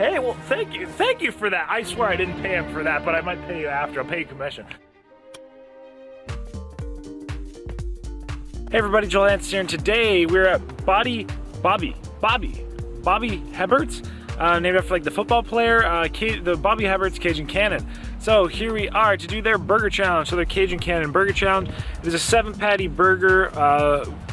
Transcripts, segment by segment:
Hey, well, thank you for that. I swear I didn't pay him for that, but I might pay you after. I'll pay you commission. Hey everybody, Joel Hansen here, and today we're at Bobby Hebert's, named after like the football player, the Bobby Hebert's Cajun Cannon. So here we are to do their burger challenge. So their Cajun Cannon burger challenge. There's a 7-patty burger,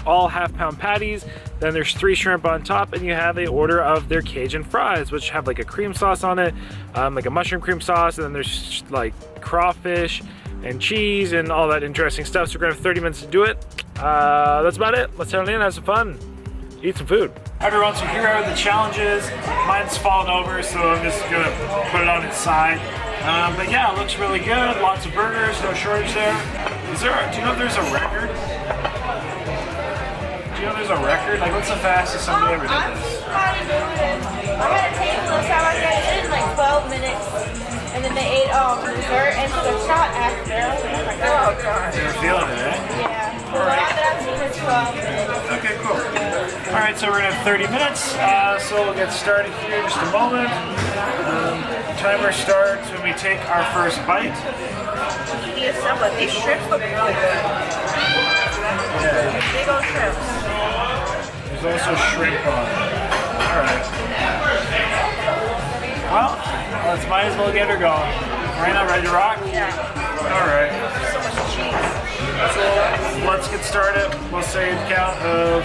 all half-pound patties. Then there's 3 shrimp on top, and you have a order of their Cajun fries, which have like a cream sauce on it, like a mushroom cream sauce, and then there's like crawfish and cheese and all that interesting stuff. So we're gonna have 30 minutes to do it. That's about it. Let's head on in, have some fun, eat some food. Everyone, so here are the challenges. Mine's fallen over, so I'm just gonna put it on its side. But yeah, it looks really good. Lots of burgers, no shortage there. Do you know if there's a record? Do you know there's a record? Like, what's the fastest somebody ever did this? I had a table this time. I got it in like 12 minutes. And then they ate dessert and took a shot after. I was like, oh god. You're feeling it, eh? Yeah. The one that I've seen is 12 minutes. Okay, cool. Alright, so we're gonna have 30 minutes. So we'll get started here in just a moment. Timer starts when we take our first bite. These shrimps look really good. Yeah. Big old shrimps. There's also shrimp on it. Alright. Well, might as well get her going. Right now, ready to rock? Yeah. Alright. So much cheese. So let's get started. We'll say a count of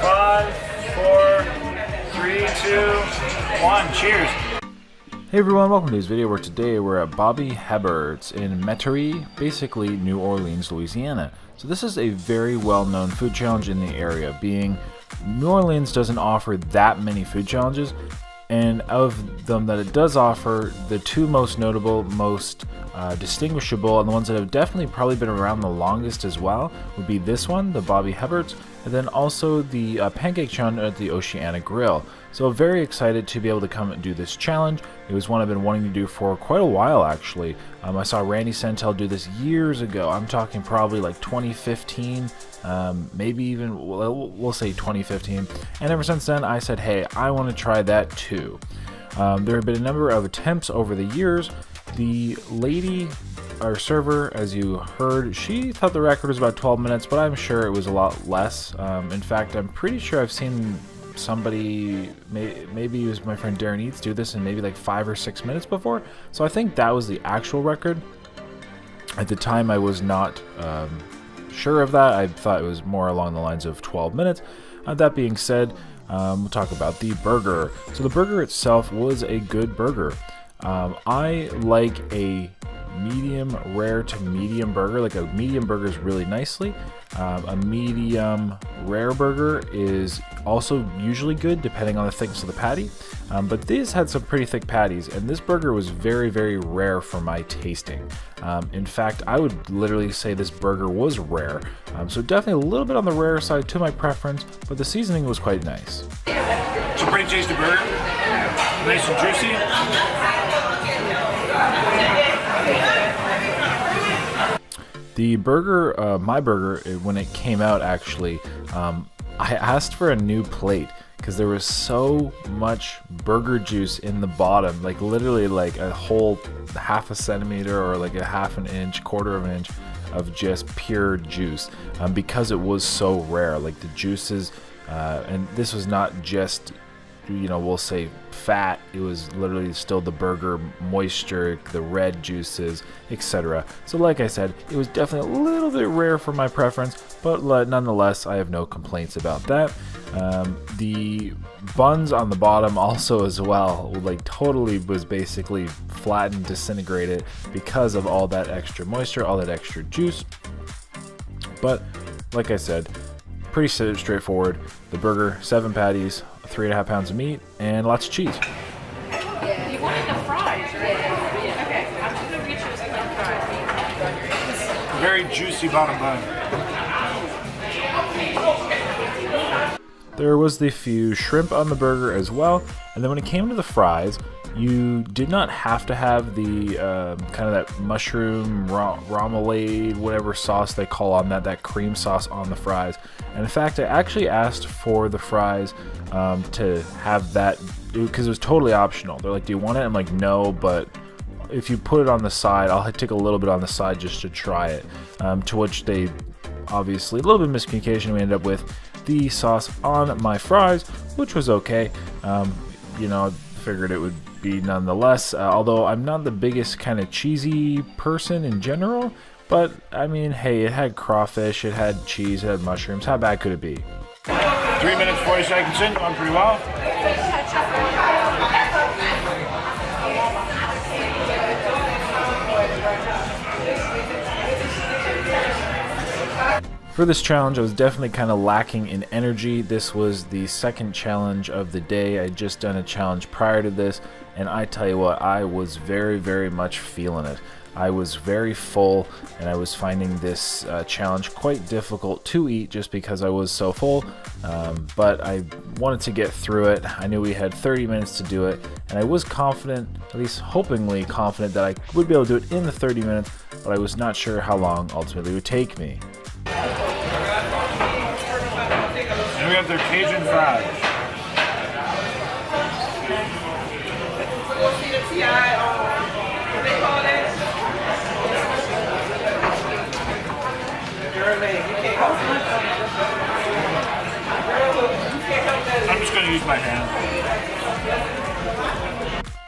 5, 4, 3, 2, 1. Cheers. Hey everyone, welcome to this video where today we're at Bobby Hebert's in Metairie, basically New Orleans, Louisiana. So this is a very well-known food challenge in the area, being New Orleans doesn't offer that many food challenges, and of them that it does offer, the 2 most notable, most distinguishable, and the ones that have definitely probably been around the longest as well, would be this one, the Bobby Hebert's, and then also the pancake challenge at the Oceana Grill. So very excited to be able to come and do this challenge. It was one I've been wanting to do for quite a while actually. I saw Randy Santel do this years ago. I'm talking probably like 2015, maybe even, we'll say 2015. And ever since then I said, hey, I want to try that too. There have been a number of attempts over the years. The lady, our server, as you heard, she thought the record was about 12 minutes, but I'm sure it was a lot less. In fact, I'm pretty sure I've seen somebody, maybe it was my friend Darren Eats, do this in maybe like 5 or 6 minutes before. So I think that was the actual record. At the time I was not sure of that. I thought it was more along the lines of 12 minutes. That being said, we'll talk about the burger. So the burger itself was a good burger. I like a medium rare to medium burger. Like a medium burger is really nicely. A medium rare burger is also usually good depending on the thickness of the patty. But these had some pretty thick patties, and this burger was very, very rare for my tasting. In fact, I would literally say this burger was rare. So definitely a little bit on the rare side to my preference, but the seasoning was quite nice. It's a pretty tasty burger. Nice and juicy. The burger, my burger, when it came out actually, I asked for a new plate because there was so much burger juice in the bottom, like literally like a whole half a centimeter or like a half an inch, quarter of an inch of just pure juice, because it was so rare. Like the juices, and this was not just, you know, we'll say fat, it was literally still the burger moisture, the red juices, etc. So like I said, it was definitely a little bit rare for my preference, but nonetheless I have no complaints about that. The buns on the bottom also as well, like totally was basically flattened, disintegrated because of all that extra moisture, all that extra juice. But like I said, pretty straightforward. The burger, 7 patties, 3.5 pounds of meat, and lots of cheese. You wanted the fries, right? Okay, I'm just gonna reach you as plain fries. Very juicy bottom bun. There was the few shrimp on the burger as well, and then when it came to the fries, you did not have to have the kind of that mushroom remoulade, whatever sauce they call on that cream sauce on the fries. And in fact, I actually asked for the fries to have that because it was totally optional. They're like, do you want it? I'm like, no, but if you put it on the side, I'll take a little bit on the side just to try it. To which they, obviously, a little bit of miscommunication, we ended up with the sauce on my fries, which was okay. You know, figured it would be nonetheless, although I'm not the biggest kind of cheesy person in general, but I mean, hey, it had crawfish, it had cheese, it had mushrooms. How bad could it be? 3 minutes, 40 seconds in, going pretty well. For this challenge, I was definitely kind of lacking in energy. This was the second challenge of the day. I had just done a challenge prior to this, and I tell you what, I was very, very much feeling it. I was very full, and I was finding this challenge quite difficult to eat just because I was so full, but I wanted to get through it. I knew we had 30 minutes to do it, and I was confident, at least hopingly confident, that I would be able to do it in the 30 minutes, but I was not sure how long ultimately it would take me. And we have their Cajun fries. I'm just going to use my hand.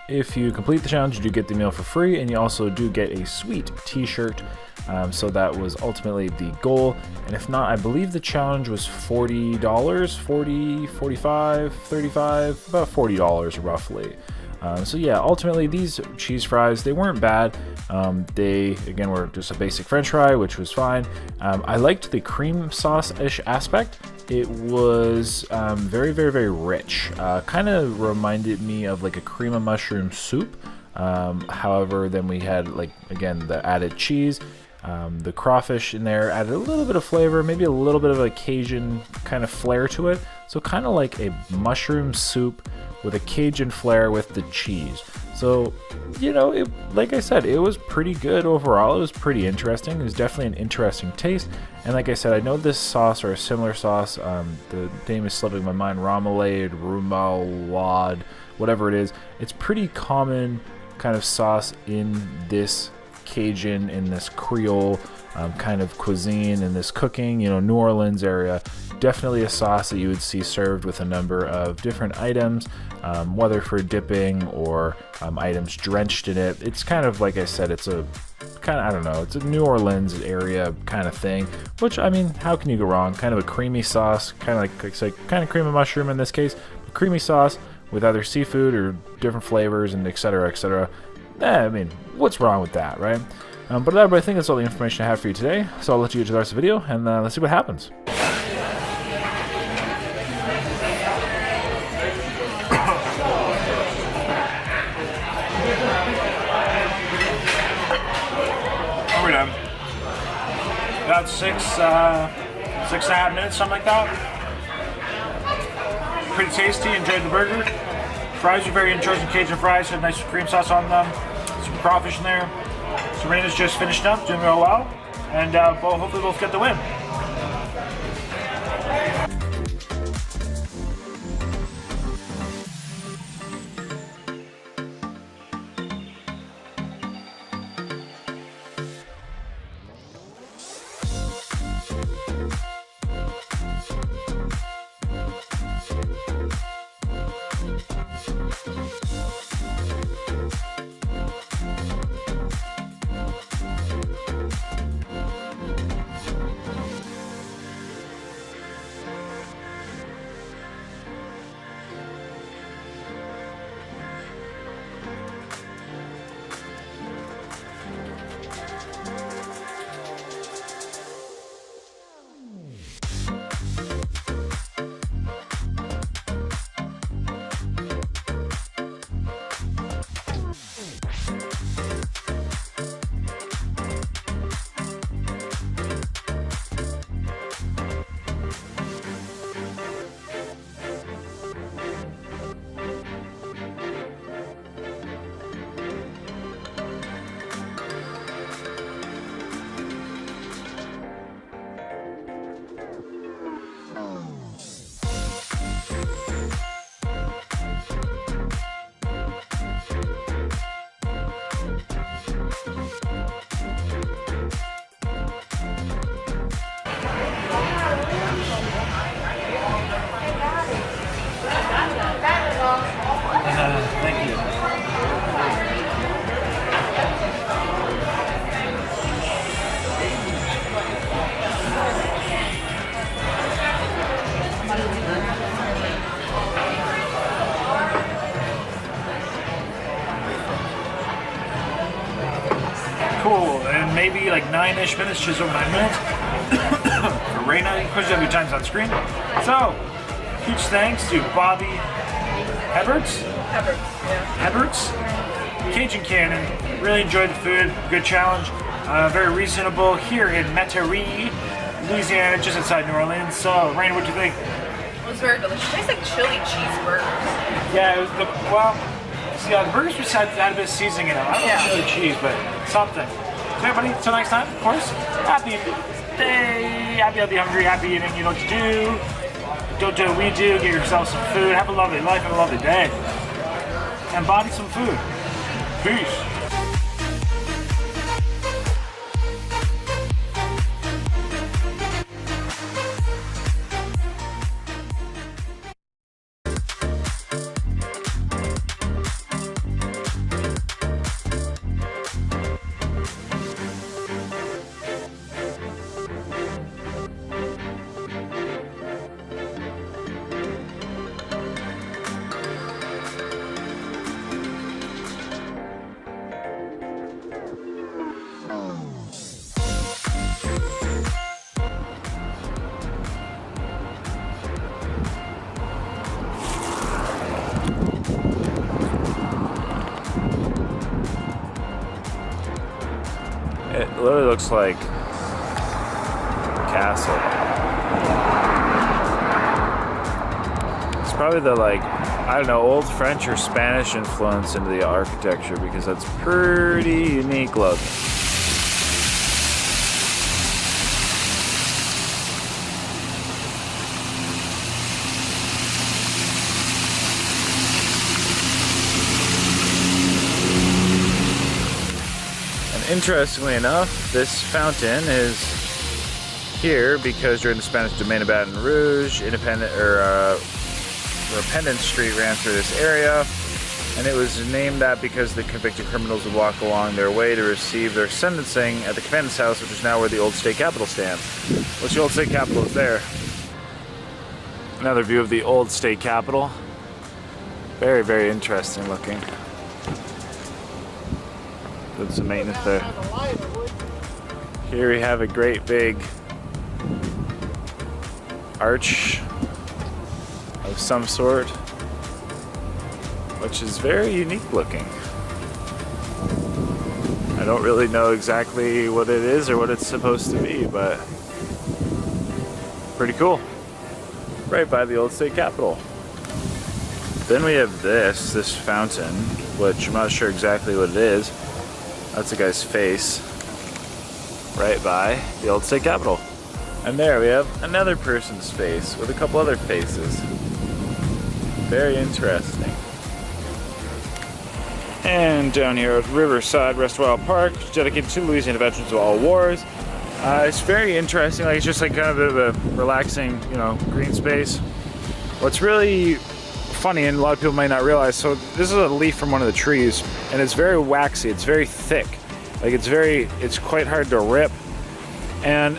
If you complete the challenge, you do get the meal for free, and you also do get a sweet t-shirt. So that was ultimately the goal. And if not, I believe the challenge was $40, $40, $45, $35, about $40 roughly. So yeah, ultimately these cheese fries, they weren't bad. They, again, were just a basic french fry, which was fine. I liked the cream sauce-ish aspect. It was very, very, very rich. Kind of reminded me of like a cream of mushroom soup. However, then we had, like, again, the added cheese. The crawfish in there added a little bit of flavor, maybe a little bit of a Cajun kind of flair to it. So kind of like a mushroom soup with a Cajun flair with the cheese. So, you know, like I said, it was pretty good overall. It was pretty interesting. It was definitely an interesting taste. And like I said, I know this sauce or a similar sauce, the name is slipping my mind, Remoulade, Remoulade, whatever it is. It's pretty common kind of sauce in this Cajun, in this Creole kind of cuisine, in this cooking, you know, New Orleans area. Definitely a sauce that you would see served with a number of different items, whether for dipping or items drenched in it. It's kind of, like I said, it's a kind of, I don't know, it's a New Orleans area kind of thing, which, I mean, how can you go wrong? Kind of a creamy sauce, kind of like kind of cream of mushroom in this case, but creamy sauce with either seafood or different flavors and etc., etc. I mean, what's wrong with that, right? But I think that's all the information I have for you today, so I'll let you get to the rest of the video, and let's see what happens. We're done. About 6.5 minutes, something like that. Pretty tasty, enjoyed the burger. Fries are very interesting, Cajun fries, had nice cream sauce on them, some crawfish in there. Serena's just finished up, doing real well, and hopefully both get the win. like 9-ish minutes, just over 9 minutes. For right now, of course you have your times on screen. So, huge thanks to Bobby Heberts, Cajun Cannon. Really enjoyed the food, good challenge. Very reasonable here in Metairie, Louisiana, just outside New Orleans. So, Raina, what do you think? It was very delicious. It tastes like chili cheeseburgers. Yeah, it was the burgers just had a bit of seasoning in them. I don't know chili cheese, but something. So, everybody, until next time, of course, happy day, happy hungry, happy eating. You know what to do. Don't do what we do. Get yourself some food. Have a lovely life and a lovely day. And Bobby some food. Peace. It literally looks like a castle. It's probably the, like, I don't know, old French or Spanish influence into the architecture, because that's pretty unique look. Interestingly enough, this fountain is here because during the Spanish domain of Baton Rouge, Independence Street ran through this area, and it was named that because the convicted criminals would walk along their way to receive their sentencing at the Commandant's House, which is now where the old state capitol stands. Which the old state capitol is there. Another view of the old state capitol. Very, very interesting looking. Did some maintenance there. Here we have a great big arch of some sort, which is very unique looking. I don't really know exactly what it is or what it's supposed to be, but pretty cool. Right by the old state capitol. Then we have this fountain, which I'm not sure exactly what it is. That's a guy's face right by the old state capitol. And there we have another person's face with a couple other faces. Very interesting. And down here at Riverside Restwell Park, dedicated to Louisiana veterans of all wars. It's very interesting. Like, it's just like kind of a relaxing, you know, green space. What's really funny, and a lot of people might not realize, so this is a leaf from one of the trees, and it's very waxy, it's very thick, like it's quite hard to rip. And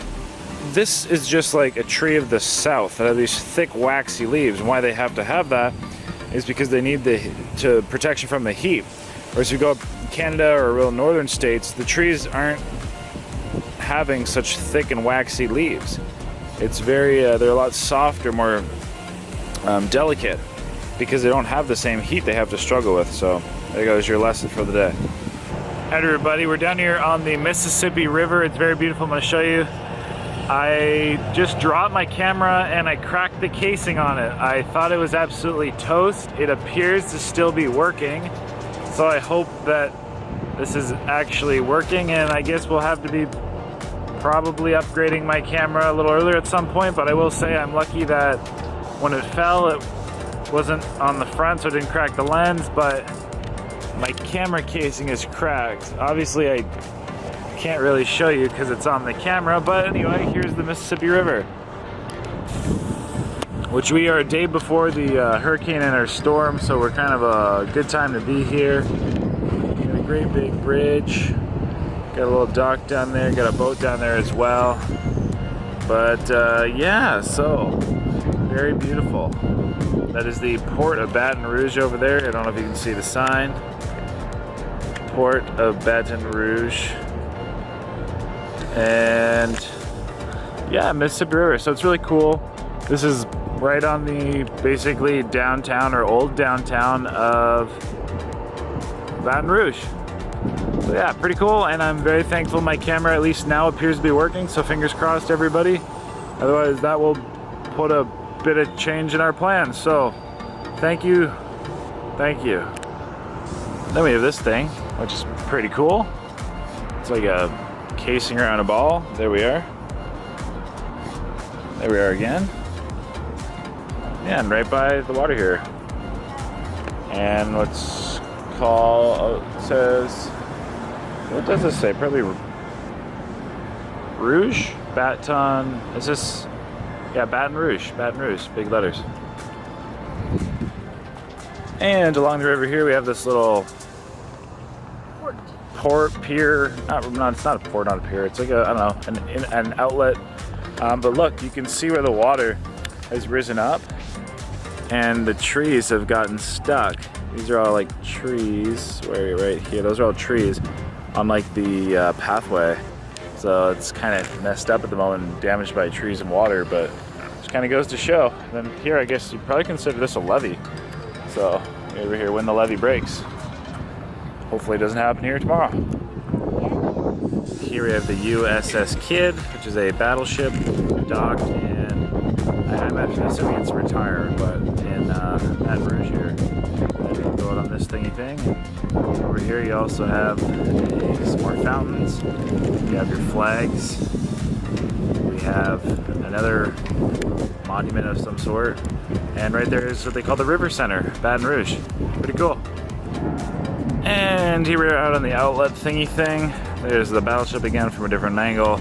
this is just like a tree of the south that have these thick waxy leaves, and why they have to have that is because they need the protection from the heat. Whereas if you go up in Canada or real northern states, the trees aren't having such thick and waxy leaves. It's very they're a lot softer, more delicate, because they don't have the same heat they have to struggle with. So there goes your lesson for the day. Hi everybody, we're down here on the Mississippi River. It's very beautiful. I'm going to show you. I just dropped my camera and I cracked the casing on it. I thought it was absolutely toast. It appears to still be working. So I hope that this is actually working, and I guess we'll have to be probably upgrading my camera a little earlier at some point, but I will say I'm lucky that when it fell, it wasn't on the front, so it didn't crack the lens, but my camera casing is cracked. Obviously I can't really show you because it's on the camera, but anyway, here's the Mississippi River, which we are a day before the hurricane and our storm, so we're kind of a good time to be here. Got a great big bridge, got a little dock down there, got a boat down there as well. But yeah, so very beautiful. That is the Port of Baton Rouge over there. I don't know if you can see the sign. Port of Baton Rouge. And yeah, Mississippi River. So it's really cool. This is right on the basically downtown or old downtown of Baton Rouge. So yeah, pretty cool, and I'm very thankful my camera at least now appears to be working, so fingers crossed everybody. Otherwise that will put a bit of change in our plans. So thank you. Then we have this thing, which is pretty cool. It's like a casing around a ball. There we are. There we are again. Yeah, and right by the water here. And what's called, oh, it says, what does this say? Probably Rouge? Baton, is this, yeah, Baton Rouge, big letters. And along the river here we have this little port pier, it's not a port, not a pier, it's like a, I don't know, an outlet. But look, you can see where the water has risen up and the trees have gotten stuck. These are all like trees, right here, those are all trees on like the pathway. So it's kind of messed up at the moment and damaged by trees and water, but just kind of goes to show. Then here, I guess you'd probably consider this a levee. So over here, when the levee breaks. Hopefully it doesn't happen here tomorrow. Here we have the USS Kidd, which is a battleship docked in, I'm assuming it's retired, but in Baton Rouge here. And you can go out on this thingy thing. Over here you also have some more fountains. You have your flags. We have another monument of some sort. And right there is what they call the River Center, Baton Rouge. Pretty cool. And here we're out on the outlet thingy thing. There's the battleship again from a different angle.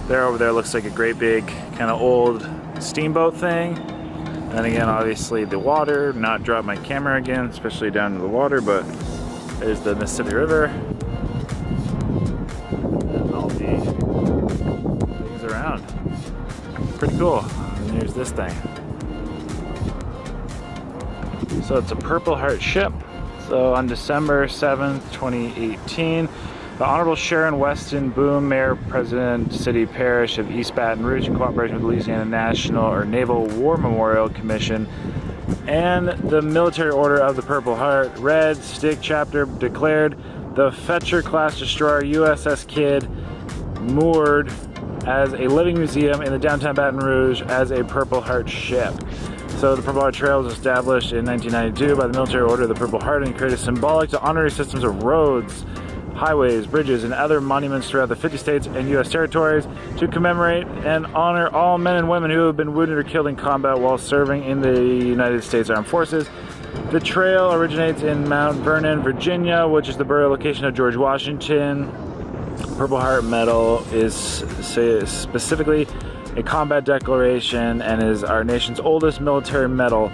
There over there looks like a great big kind of old steamboat thing. And again, obviously the water, not drop my camera again, especially down to the water, but there's the Mississippi River. And all the things around. Pretty cool. And here's this thing. So it's a Purple Heart ship. So on December 7th, 2018, the Honorable Sharon Weston Boone, Mayor, President, City Parish of East Baton Rouge, in cooperation with the Louisiana National or Naval War Memorial Commission and the Military Order of the Purple Heart, Red Stick Chapter, declared the Fetcher-class destroyer USS Kidd moored as a living museum in the downtown Baton Rouge as a Purple Heart ship. So the Purple Heart Trail was established in 1992 by the Military Order of the Purple Heart and created symbolic to honorary systems of roads, highways, bridges, and other monuments throughout the 50 states and U.S. territories to commemorate and honor all men and women who have been wounded or killed in combat while serving in the United States Armed Forces. The trail originates in Mount Vernon, Virginia, which is the burial location of George Washington. Purple Heart Medal is specifically a combat declaration and is our nation's oldest military medal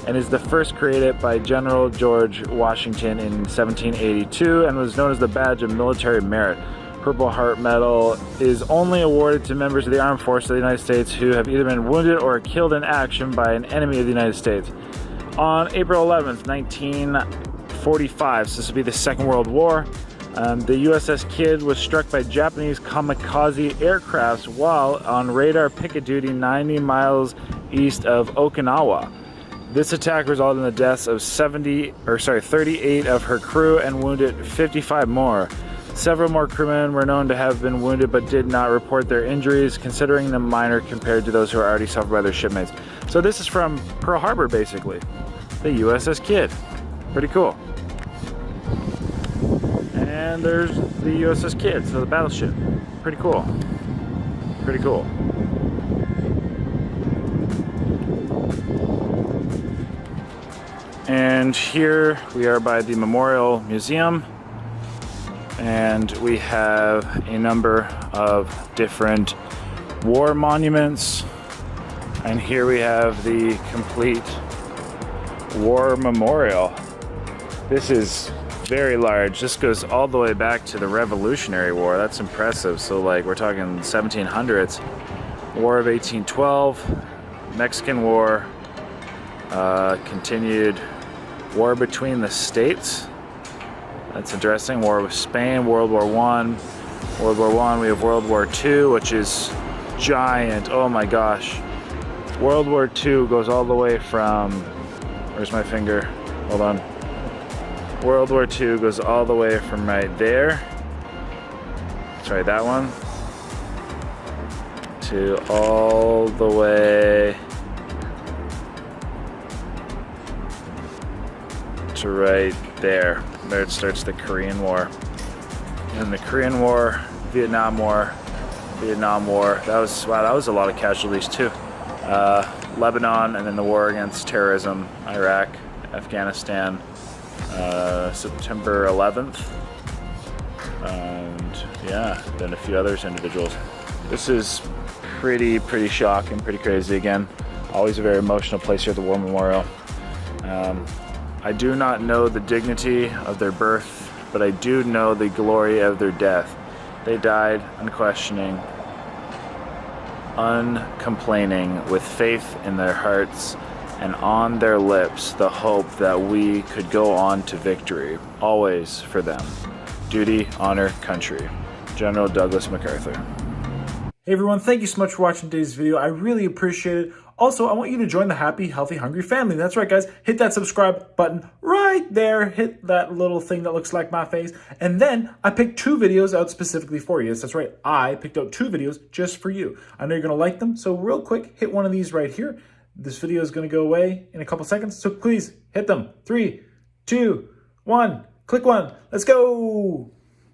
and is the first created by General George Washington in 1782 and was known as the Badge of Military Merit. Purple Heart Medal is only awarded to members of the Armed Forces of the United States who have either been wounded or killed in action by an enemy of the United States. On April 11th, 1945, so this would be the Second World War, the USS Kidd was struck by Japanese kamikaze aircrafts while on radar picket duty 90 miles east of Okinawa. This attack resulted in the deaths of 38 of her crew and wounded 55 more. Several more crewmen were known to have been wounded but did not report their injuries, considering them minor compared to those who are already suffered by their shipmates. So this is from Pearl Harbor, basically. The USS Kidd. Pretty cool. And there's the USS Kidd, so the battleship. Pretty cool. Pretty cool. And here we are by the Memorial Museum. And we have a number of different war monuments. And here we have the complete war memorial. This is very large. This goes all the way back to the Revolutionary War. That's impressive. So like we're talking 1700s. War of 1812, Mexican War, continued war between the states. That's interesting. War with Spain, World War I, World War I, we have World War II, which is giant. Oh my gosh. World War II goes all the way from, where's my finger? Hold on. World War II goes all the way from right there. Sorry, that one. To all the way to right there. There it starts the Korean War. And the Korean War, Vietnam War, that was a lot of casualties too. Lebanon, and then the war against terrorism, Iraq, Afghanistan, September 11th, and yeah, then a few others individuals. This is pretty shocking, pretty crazy. Again, always a very emotional place here at the War Memorial. I do not know the dignity of their birth, but I do know the glory of their death. They died unquestioning, uncomplaining, with faith in their hearts and on their lips the hope that we could go on to victory, always for them. Duty, honor, country. General Douglas MacArthur. Hey everyone, thank you so much for watching today's video. I really appreciate it. Also, I want you to join the happy, healthy, hungry family. That's right, guys. Hit that subscribe button right there. Hit that little thing that looks like my face. And then I picked 2 videos out specifically for you. Yes, that's right. I picked out 2 videos just for you. I know you're going to like them. So real quick, hit one of these right here. This video is going to go away in a couple seconds. So please hit them. 3, 2, 1. Click one. Let's go.